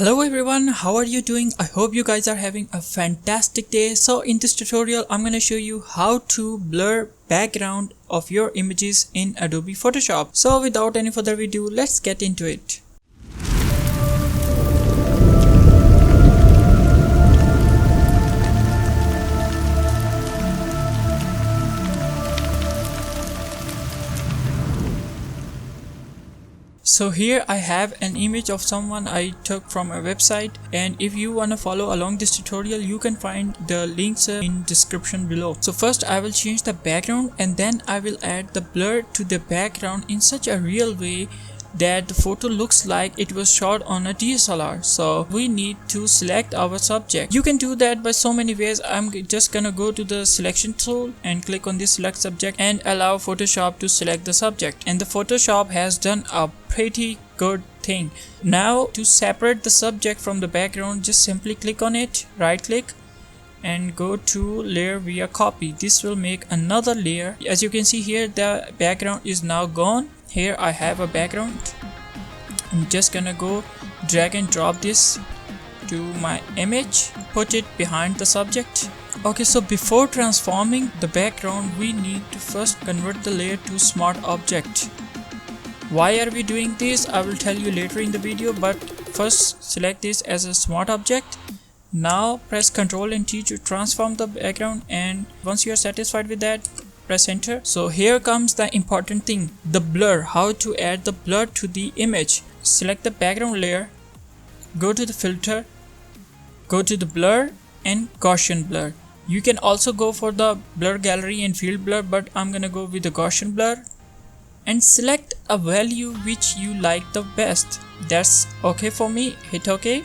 Hello everyone, how are you doing? I hope you guys are having a fantastic day. So in this tutorial I'm going to show you how to blur background of your images in Adobe Photoshop. So without any further ado, let's get into it. So here I have an image of someone I took from a website, and if you want to follow along this tutorial you can find the links in description below. So first I will change the background and then I will add the blur to the background in such a real way that the photo looks like it was shot on a DSLR. So we need to select our subject. You can do that by so many ways. I'm just gonna go to the selection tool and click on this select subject and allow Photoshop to select the subject, and the Photoshop has done a pretty good thing. Now to separate the subject from the background, just simply click on it, right click and go to layer via copy. This will make another layer. As you can see here, the background is now gone. Here I have a background. I'm just gonna go drag and drop this to my image, put it behind the subject. Okay, so before transforming the background we need to first convert the layer to smart object. Why are we doing this? I will tell you later in the video, but first select this as a smart object. Now press Ctrl and T to transform the background, and once you are satisfied with that, press enter. So here comes the important thing, the blur. How to add the blur to the image. Select the background layer, go to the filter, go to the blur and Gaussian blur. You can also go for the blur gallery and field blur, but I'm gonna go with the Gaussian blur, and select a value which you like the best. That's okay for me. Hit OK.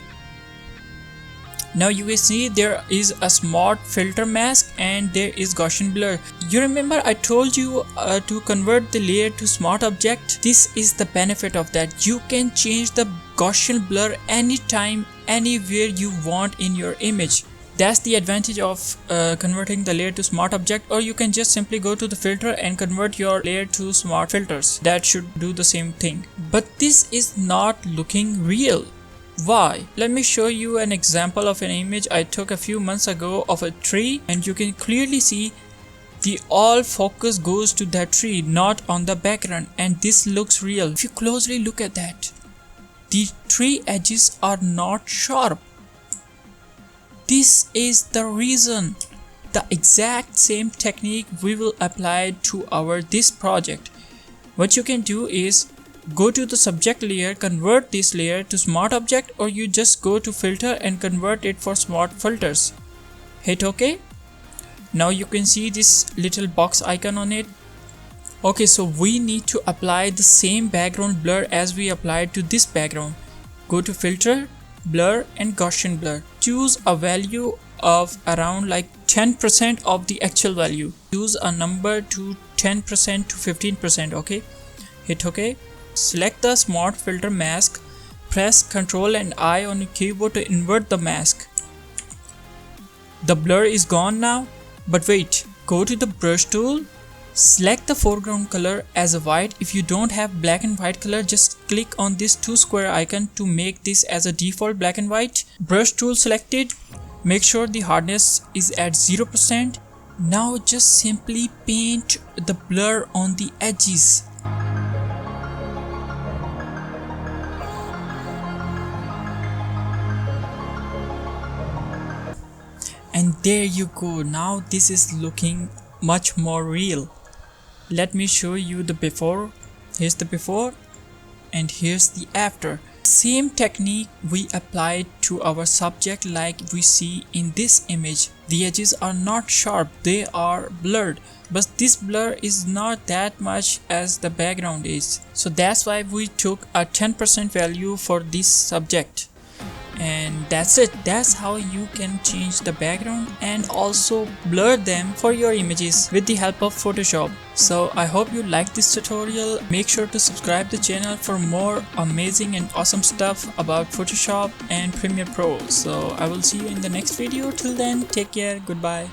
Now you will see there is a smart filter mask and there is Gaussian blur. You remember I told you to convert the layer to smart object. This is the benefit of that. You can change the Gaussian blur anytime, anywhere you want in your image. That's the advantage of converting the layer to smart object, or you can just simply go to the filter and convert your layer to smart filters. That should do the same thing. But this is not looking real. Why? Let me show you an example of an image I took a few months ago of a tree, and you can clearly see the all focus goes to that tree, not on the background, and this looks real. If you closely look at that, the tree edges are not sharp. This is the reason. The exact same technique we will apply to this project. What you can do is go to the subject layer, convert this layer to smart object, or you just go to filter and convert it for smart filters. Hit OK. Now you can see this little box icon on it. Okay, so we need to apply the same background blur as we applied to this background. Go to filter, blur and Gaussian blur. Choose a value of around like 10% of the actual value. Use a number to 10% to 15%. Okay, hit OK. Select the smart filter mask, press Ctrl and I on your keyboard to invert the mask. The blur is gone now, but wait, go to the brush tool, select the foreground color as a white. If you don't have black and white color, just click on this 2 square icon to make this as a default black and white. Brush tool selected, make sure the hardness is at 0%. Now just simply paint the blur on the edges. And there you go. Now this is looking much more real. Let me show you the before. Here's the before and here's the after. Same technique we applied to our subject like we see in this image. The edges are not sharp, they are blurred, but this blur is not that much as the background is. So that's why we took a 10% value for this subject. And that's it. That's how you can change the background and also blur them for your images with the help of Photoshop. So I hope you liked this tutorial. Make sure to subscribe the channel for more amazing and awesome stuff about Photoshop and Premiere Pro. So I will see you in the next video. Till then, take care. Goodbye.